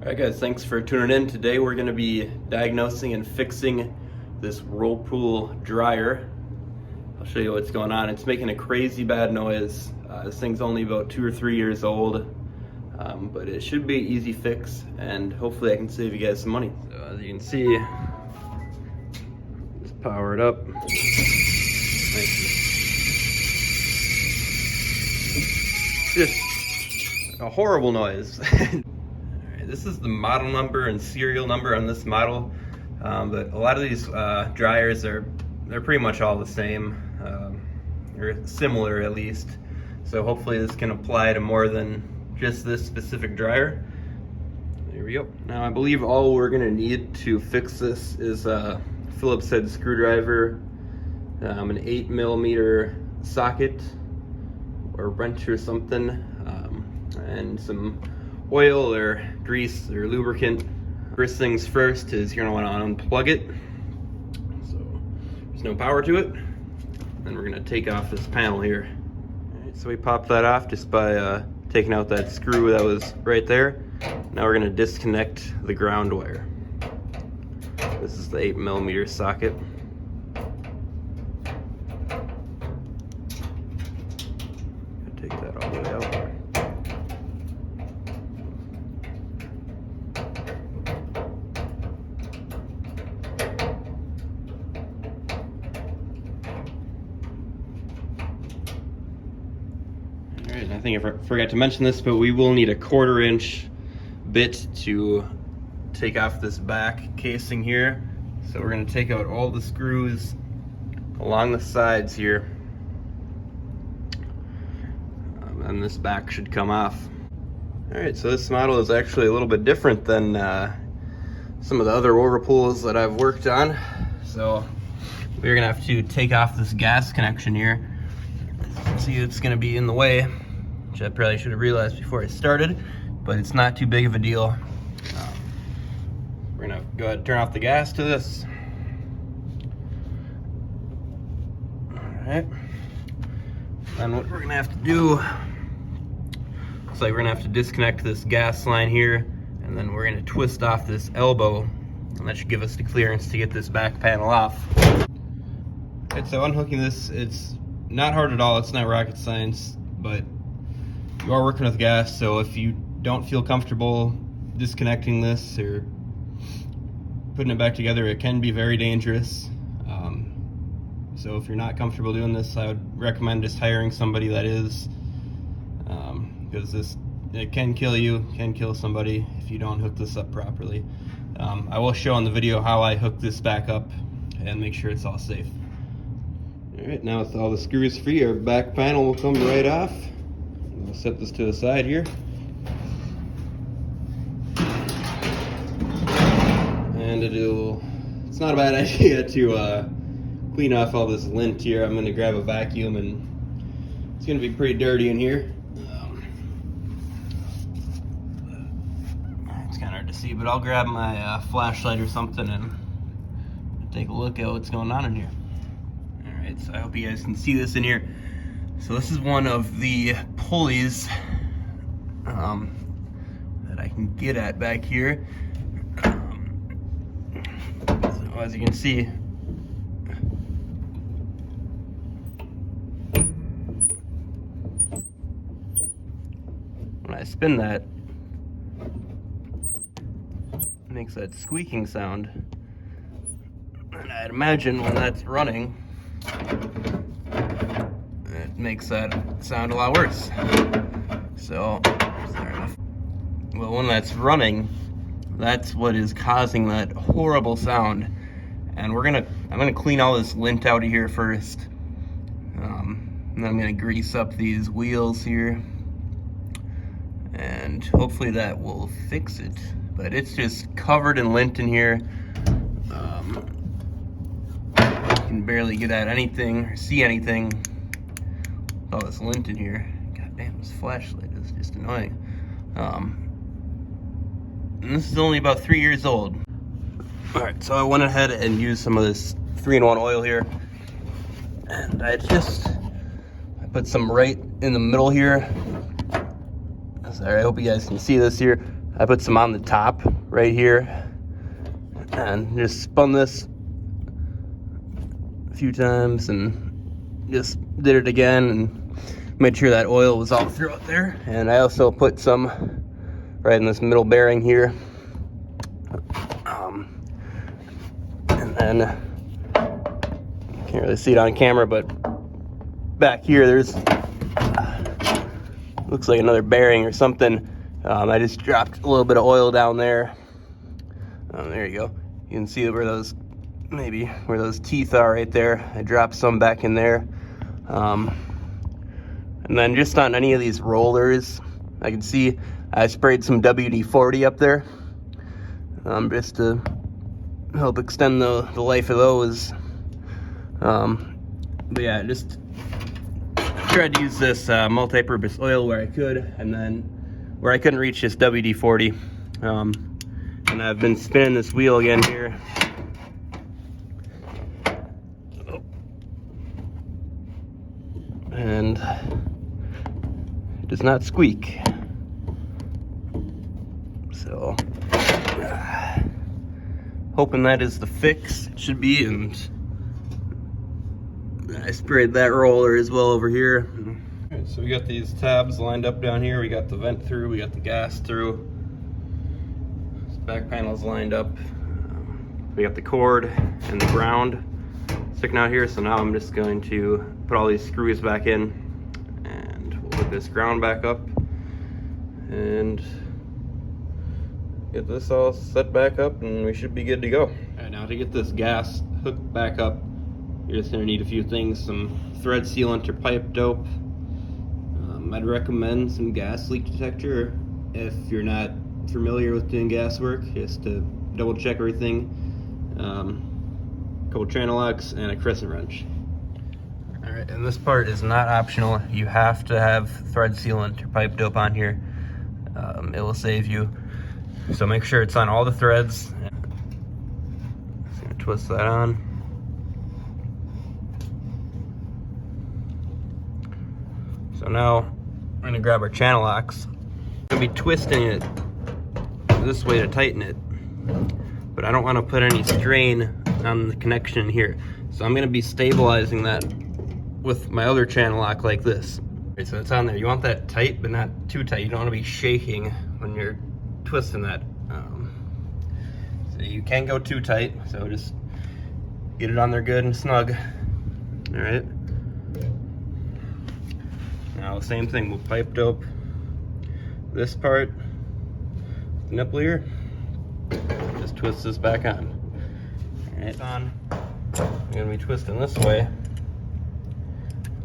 Alright guys, thanks for tuning in. Today we're going to be diagnosing and fixing this Whirlpool dryer. I'll show you what's going on. It's making a crazy bad noise. This thing's only about 2 or 3 years old, but it should be an easy fix, and hopefully I can save you guys some money. So as you can see, just power it up. Just a horrible noise. This is the model number and serial number on this model, but a lot of these dryers they're pretty much all the same, or similar at least. So hopefully this can apply to more than just this specific dryer. There we go. Now I believe all we're gonna need to fix this is a Phillips head screwdriver, an 8mm socket or wrench or something, and some oil or grease or lubricant. First things first is you're gonna want to unplug it. So there's no power to it. Then we're gonna take off this panel here. All right, so we popped that off just by taking out that screw that was right there. Now we're gonna disconnect the ground wire. This is the 8mm socket. Take that all the way out. Alright, I think I forgot to mention this, but we will need a 1/4 inch bit to take off this back casing here. So we're going to take out all the screws along the sides here, and this back should come off. Alright, so this model is actually a little bit different than some of the other Whirlpools that I've worked on. So we're going to have to take off this gas connection here. See, it's going to be in the way, which I probably should have realized before I started, but it's not too big of a deal. We're going to go ahead and turn off the gas to this. Alright. Then what we're going to have to do, looks like we're going to have to disconnect this gas line here, and then we're going to twist off this elbow, and that should give us the clearance to get this back panel off. Alright, so unhooking this, it's not hard at all. It's not rocket science, but you are working with gas, so if you don't feel comfortable disconnecting this or putting it back together, it can be very dangerous. So if you're not comfortable doing this, I would recommend just hiring somebody that is, because it can kill you, can kill somebody if you don't hook this up properly. I will show on the video how I hook this back up and make sure it's all safe. Alright, now with all the screws free, our back panel will come right off. We'll set this to the side here. And it's not a bad idea to clean off all this lint here. I'm going to grab a vacuum, and it's going to be pretty dirty in here. It's kind of hard to see, but I'll grab my flashlight or something and take a look at what's going on in here. Alright, so I hope you guys can see this in here. So this is one of the pulleys that I can get at back here. So as you can see, when I spin that, it makes that squeaking sound. And I'd imagine when that's running, it makes that sound a lot worse. So, well, when that's running, that's what is causing that horrible sound. And I'm gonna clean all this lint out of here first. And then I'm gonna grease up these wheels here, and hopefully that will fix it. But it's just covered in lint in here. I can barely get at anything or see anything. All this lint in here. God damn, this flashlight is just annoying. And this is only about 3 years old. Alright, so I went ahead and used some of this 3-in-1 oil here. And I put some right in the middle here. Sorry, I hope you guys can see this here. I put some on the top right here and just spun this a few times and just did it again and made sure that oil was all throughout there. And I also put some right in this middle bearing here. And then, can't really see it on camera, but back here there's, looks like another bearing or something. I just dropped a little bit of oil down there. There you go. You can see where those, maybe where those teeth are right there. I dropped some back in there. And then just on any of these rollers, I can see I sprayed some WD-40 up there, just to help extend the life of those. But yeah, just tried to use this multi-purpose oil where I could, and then where I couldn't reach this WD-40. And I've been spinning this wheel again here. And it does not squeak. So, hoping that is the fix. It should be. And I sprayed that roller as well over here. Alright, so we got these tabs lined up down here. We got the vent through, we got the gas through. This back panel's lined up. We got the cord and the ground sticking out here. So now I'm just going to put all these screws back in, and we'll put this ground back up and get this all set back up, and we should be good to go. Alright, now to get this gas hooked back up, you're just going to need a few things: some thread sealant or pipe dope. I'd recommend some gas leak detector if you're not familiar with doing gas work, just to double check everything. A couple channel locks and a crescent wrench. Alright, and this part is not optional. You have to have thread sealant or pipe dope on here. It will save you. So make sure it's on all the threads. Just gonna twist that on. So now we're gonna grab our channel locks. I'm gonna be twisting it this way to tighten it, but I don't want to put any strain on the connection here. So I'm gonna be stabilizing that with my other channel lock like this. Okay, so it's on there. You want that tight, but not too tight. You don't want to be shaking when you're twisting that. So you can't go too tight, so just get it on there good and snug. All right. Now, same thing, we'll pipe dope this part, the nipple here, just twist this back on. All right, on. I'm gonna be twisting this way.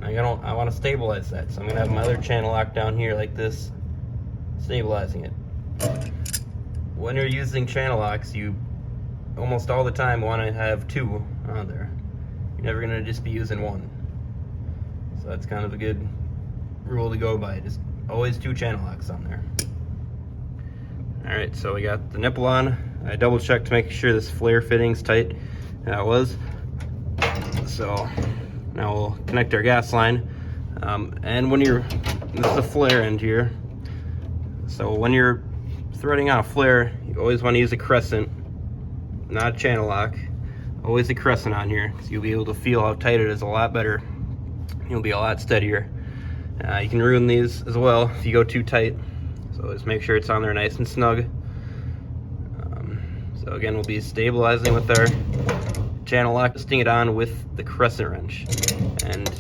I want to stabilize that, so I'm gonna have my other channel lock down here like this, stabilizing it. When you're using channel locks, you almost all the time want to have two on there. You're never gonna just be using one. So that's kind of a good rule to go by. Just always two channel locks on there. All right, so we got the nipple on. I double checked to make sure this flare fitting's tight. That it was. So now we'll connect our gas line. And when you're, this is a flare end here. So when you're threading on a flare, you always want to use a crescent, not a channel lock. Always a crescent on here, because you'll be able to feel how tight it is a lot better. You'll be a lot steadier. You can ruin these as well if you go too tight. So just make sure it's on there nice and snug. So again, we'll be stabilizing with our channel lock, twisting it on with the crescent wrench. And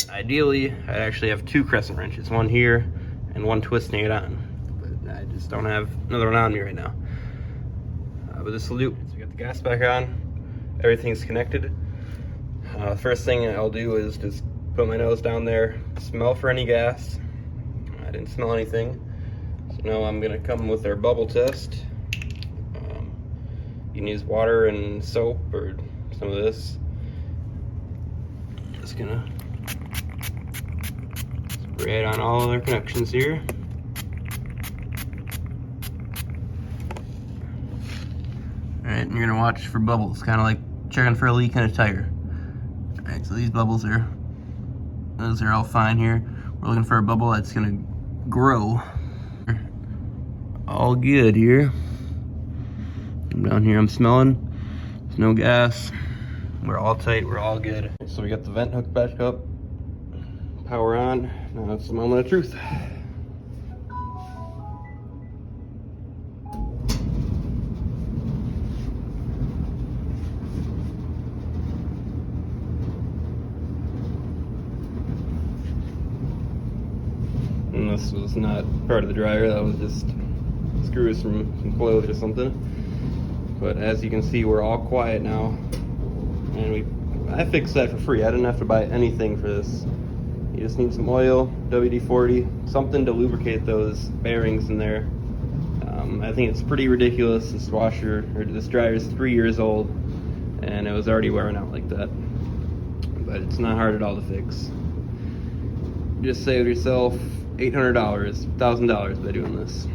ideally, I'd actually have two crescent wrenches, one here and one twisting it on. But I just don't have another one on me right now. But this will do. So we got the gas back on, everything's connected. First thing I'll do is just put my nose down there, smell for any gas. I didn't smell anything. So now I'm gonna come with our bubble test. You can use water and soap or some of this. Just gonna spray it on all of our connections here. Alright, and you're gonna watch for bubbles, kind of like checking for a leak in a tire. Alright, so these bubbles are, those are all fine here. We're looking for a bubble that's gonna grow. all good here. I'm down here, I'm smelling. There's no gas. We're all tight, we're all good. So we got the vent hooked back up. Power on. Now it's the moment of truth. And this was not part of the dryer, that was just screws from some clothes or something. But as you can see, we're all quiet now. And I fixed that for free. I didn't have to buy anything for this. You just need some oil, WD-40, something to lubricate those bearings in there. I think it's pretty ridiculous. This washer, or this dryer is 3 years old, and it was already wearing out like that. But it's not hard at all to fix. Just save yourself $800, $1,000 by doing this.